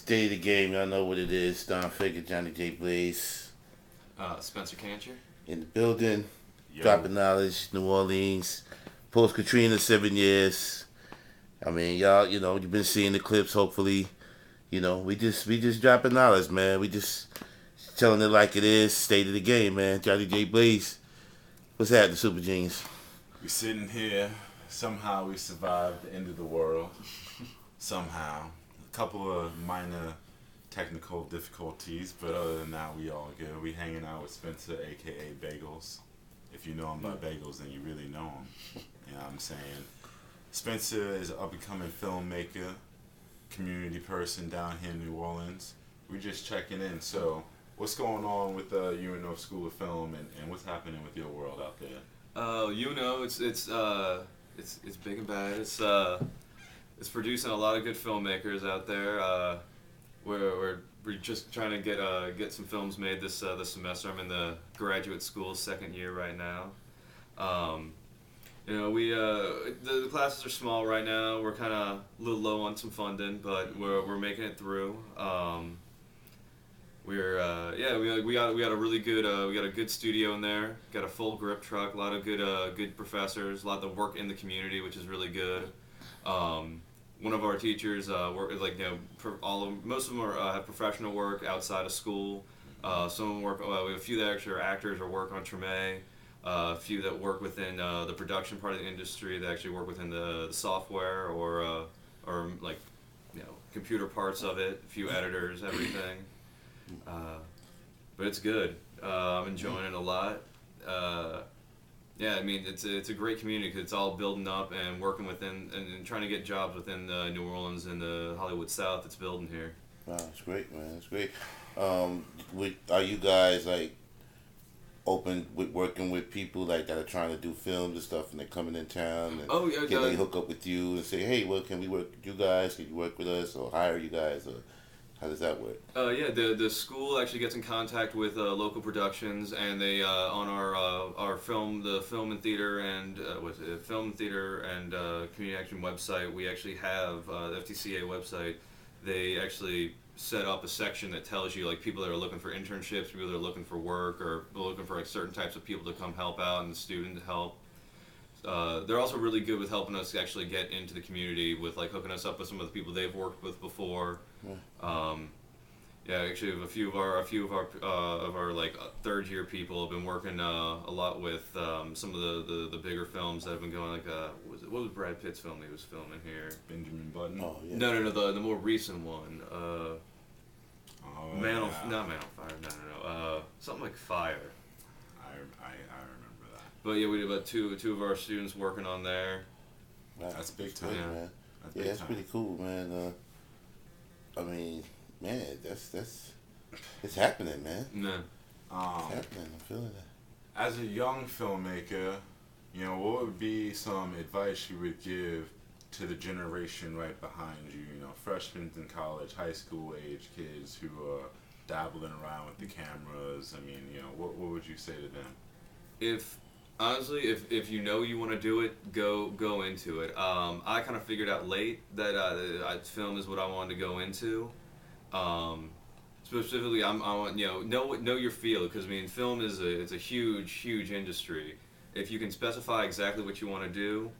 State of the game, y'all know what it is. Don FIGGA, Johnny J. Blaze Spencer KANCHER in the building, Yo. dropping knowledge, New Orleans, post Katrina, 7 years. I mean, y'all, you've been seeing the clips. Hopefully, we just dropping knowledge, man. We just telling it like it is. State of the game, man. Johnny J. Blaze, what's happening, Super Genius? We sitting here. Somehow we survived the end of the world. Somehow. A couple of minor technical difficulties, but other than that, we all good. We hanging out with Spencer, a.k.a. Bagels. If you know him by Bagels, then you really know him. You know what I'm saying? Spencer is an up-and-coming filmmaker, community person down here in New Orleans. We're just checking in. So, what's going on with UNO School of Film, and what's happening with your world out there? It's big and bad. It's producing a lot of good filmmakers out there. We're just trying to get some films made this semester. I'm in the graduate school second year right now. The classes are small right now. We're kind of a little low on some funding, but we're making it through. We got a really good we got a good studio in there. Got a full grip truck. A lot of good professors. A lot of work in the community, which is really good. One of our teachers most of them have professional work outside of school. Some of them work. We have a few that actually are actors or work on Treme. A few that work within the production part of the industry. That actually work within the software or computer parts of it. A few editors, everything. But it's good. I'm enjoying it a lot. It's a great community because it's all building up and working within and trying to get jobs within New Orleans and the Hollywood South. It's building here. Wow, that's great, man. That's great. Are you guys open with working with people that are trying to do films and stuff, and they're coming in town? And can they hook up with you and say, hey, well, can we work with you guys? Can you work with us or hire you guys? Or how does that work? The school actually gets in contact with local productions, and they on our film and theater and community action website. We actually have the FTCA website. They actually set up a section that tells you people that are looking for internships, people that are looking for work, or looking for certain types of people to come help out and student help. They're also really good with helping us actually get into the community with hooking us up with some of the people they've worked with before. Actually, a few of our third year people have been working a lot with some of the bigger films that have been going. What was Brad Pitt's film he was filming here? Benjamin Button? Oh, yeah. No, the more recent one. Not Man on Fire. No. Something like Fire. I remember that. But yeah, we had about two of our students working on there. Wow, that's big time, great, yeah. man. That's Pretty cool, man. It's happening, man. No. It's happening. I'm feeling that. As a young filmmaker, what would be some advice you would give to the generation right behind you? Freshmen in college, high school age kids who are dabbling around with the cameras. What would you say to them? If you want to do it, go into it. I kind of figured out late that film is what I wanted to go into. Specifically, I want know your field, because film it's a huge industry. If you can specify exactly what you want to do,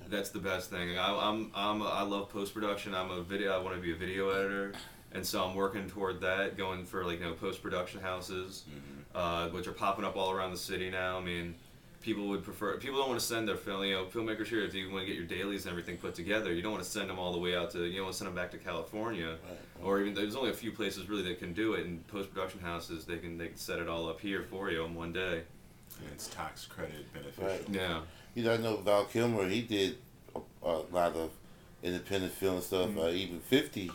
that's the best thing. I love post production. I want to be a video editor, and so I'm working toward that. Going for post production houses, which are popping up all around the city now. People don't want to send their film. Filmmakers here, if you want to get your dailies and everything put together, you don't want to send them all the way out to. You don't want to send them back to California, right. Or even there's only a few places really that can do it. In post production houses, they can set it all up here for you in one day. And it's tax credit beneficial. Right. Yeah. I know Val Kilmer. He did a lot of independent film stuff. Even 50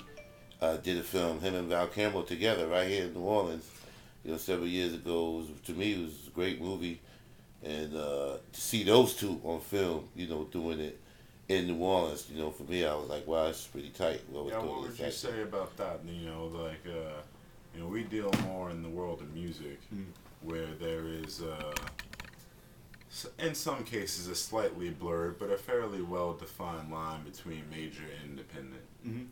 did a film. Him and Val Kilmer together right here in New Orleans. Several years ago. To me, it was a great movie. And to see those two on film, doing it in New Orleans, for me, I was like, wow, it's pretty tight. What would you say about that? We deal more in the world of music, where there is, in some cases, a slightly blurred but a fairly well-defined line between major and independent. Mm-hmm.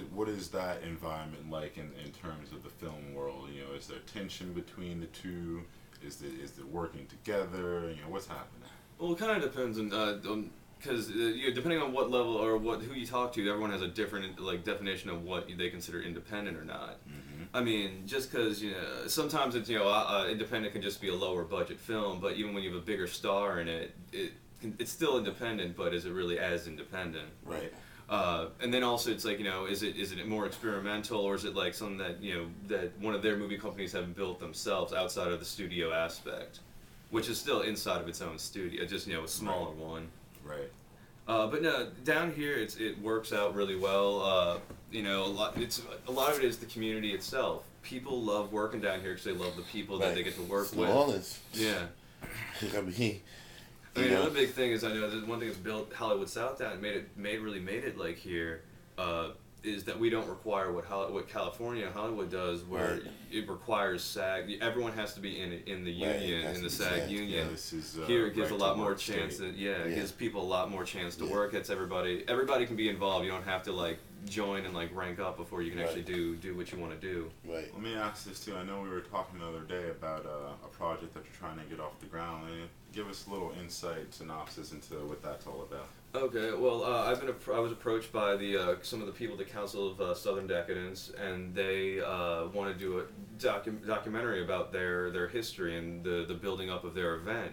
what is that environment like in terms of the film world? You know, is there tension between the two? Is it working together? You know, what's happening? Well, it kind of depends on because depending on what level or who you talk to, everyone has a different definition of what they consider independent or not. Mm-hmm. I mean, just because sometimes it's independent can just be a lower budget film, but even when you have a bigger star in it, it's still independent, but is it really as independent? Right. And then also it's is it more experimental, or is it like something that that one of their movie companies have built themselves outside of the studio aspect, which is still inside of its own studio, just a smaller one. Right. But no, down here it works out really well. A lot of it is the community itself. People love working down here because they love the people that they get to work with. New Orleans. Yeah. I mean, Another big thing is I know that one thing that's built Hollywood South down and made it like here is that we don't require what California and Hollywood does, where it requires SAG. Everyone has to be in the union, in the SAG union. Yeah, this is, here it gives right a lot more chance. It gives people a lot more chance to work. It's everybody can be involved. You don't have to join and rank up before you can actually do what you want to do. Right. Let me ask this too. I know we were talking the other day about a project that you're trying to get off the ground. Give us a little insight, synopsis into what that's all about. Okay, well, I was approached by some of the people at the Council of Southern Decadence, and they want to do a documentary about their history and the building up of their event.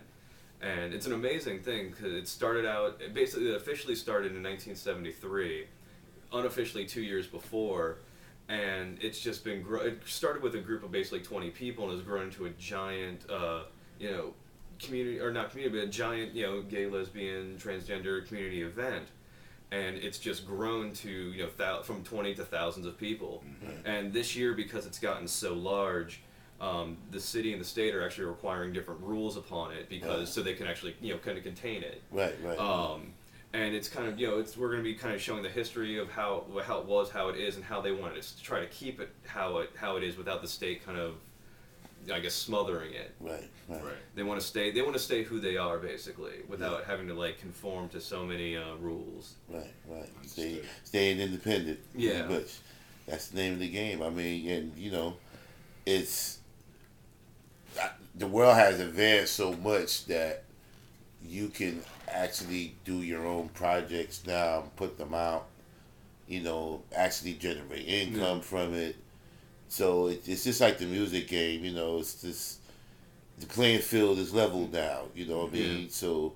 And it's an amazing thing because it officially started in 1973, unofficially 2 years before, and it's just been it started with a group of basically 20 people and has grown into a giant, community, or not community, but a giant, gay, lesbian, transgender community event, and it's just grown to from 20 to thousands of people. Mm-hmm. And this year, because it's gotten so large, the city and the state are actually requiring different rules upon it so they can actually kind of contain it. Right. And it's kind of we're going to be kind of showing the history of how it was, how it is, and how they wanted to try to keep it how it is without the state kind of, I guess, smothering it. Right. They want to stay who they are, basically, without having to conform to so many rules. Right. Staying independent. Yeah. But that's the name of the game. I mean, and the world has advanced so much that you can actually do your own projects now, put them out, actually generate income from it. So it's just like the music game, it's just the playing field is leveled now, you know what I mean? So,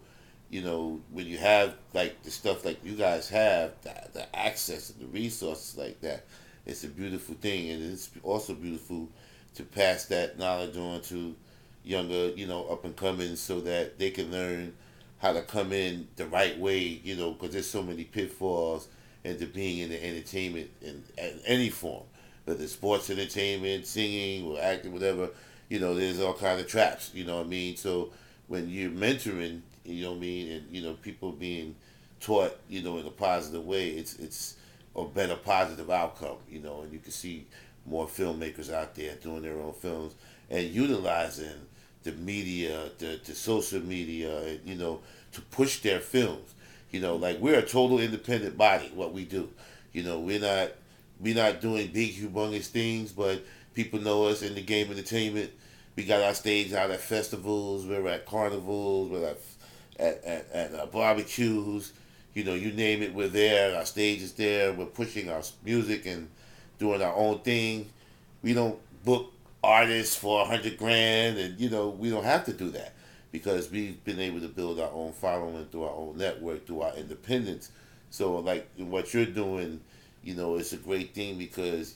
when you have the stuff like you guys have, the access and the resources like that, it's a beautiful thing. And it's also beautiful to pass that knowledge on to younger, up and coming, so that they can learn how to come in the right way, because there's so many pitfalls into being in the entertainment in any form. Whether it's sports entertainment, singing, or acting, whatever, there's all kind of traps, you know what I mean? So when you're mentoring, you know what I mean, and, people being taught, in a positive way, it's a better positive outcome, and you can see more filmmakers out there doing their own films and utilizing the media, the social media, to push their films. We're a total independent body, what we do. We're not doing big, humongous things, but people know us in the game entertainment. We got our stage out at festivals, we're at carnivals, we're at barbecues, you name it, we're there. Our stage is there. We're pushing our music and doing our own thing. We don't book artists for $100,000, and we don't have to do that because we've been able to build our own following through our own network, through our independence. So what you're doing, it's a great thing because,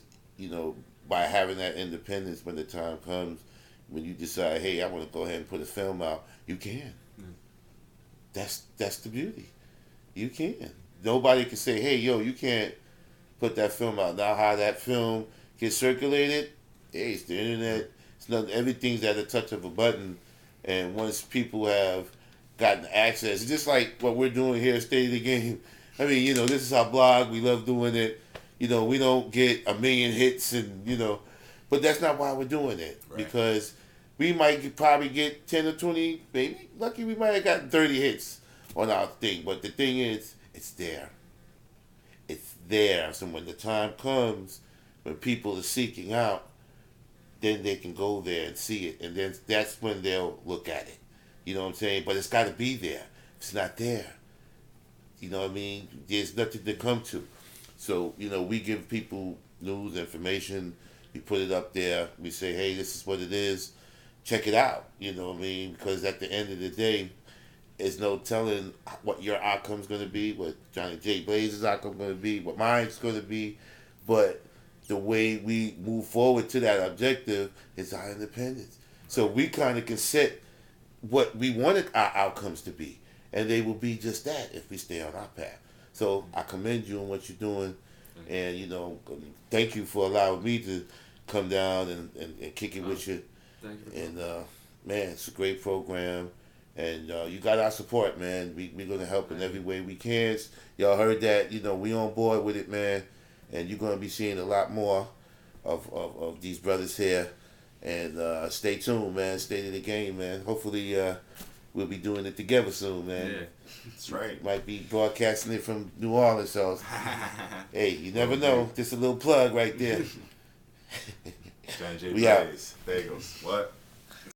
by having that independence, when the time comes, when you decide, hey, I want to go ahead and put a film out, you can. That's the beauty. You can. Nobody can say, hey, yo, you can't put that film out. Now how that film gets circulated, hey, it's the internet. It's nothing. Everything's at a touch of a button. And once people have gotten access, it's just like what we're doing here at State of the Game. I mean, this is our blog. We love doing it. We don't get 1 million hits but that's not why we're doing it. Right. Because we might probably get 10 or 20, maybe lucky we might have gotten 30 hits on our thing. But the thing is, it's there. It's there. So when the time comes, when people are seeking out, then they can go there and see it, and then that's when they'll look at it. You know what I'm saying? But it's got to be there. If it's not there, you know what I mean? There's nothing to come to. So, you know, we give people news, information. We put it up there. We say, hey, this is what it is. Check it out. You know what I mean? Because at the end of the day, there's no telling what your outcome's going to be, what Johnny J. Blaze's outcome's going to be, what mine's going to be. But the way we move forward to that objective is our independence. So we kind of can set what we wanted our outcomes to be. And they will be just that if we stay on our path. So I commend you on what you're doing. And, you know, thank you for allowing me to come down and kick it with you. Thank you. And, man, it's a great program. And you got our support, man. We're going to help in every way we can. Y'all heard that. You know, we on board with it, man. And you're going to be seeing a lot more of these brothers here. And stay tuned, man. Stay to the game, man. Hopefully we'll be doing it together soon, man. Yeah. That's right. Might be broadcasting it from New Orleans, so hey, you never know. Just a little plug right there. John J. We out. Blaze, Bagels. What?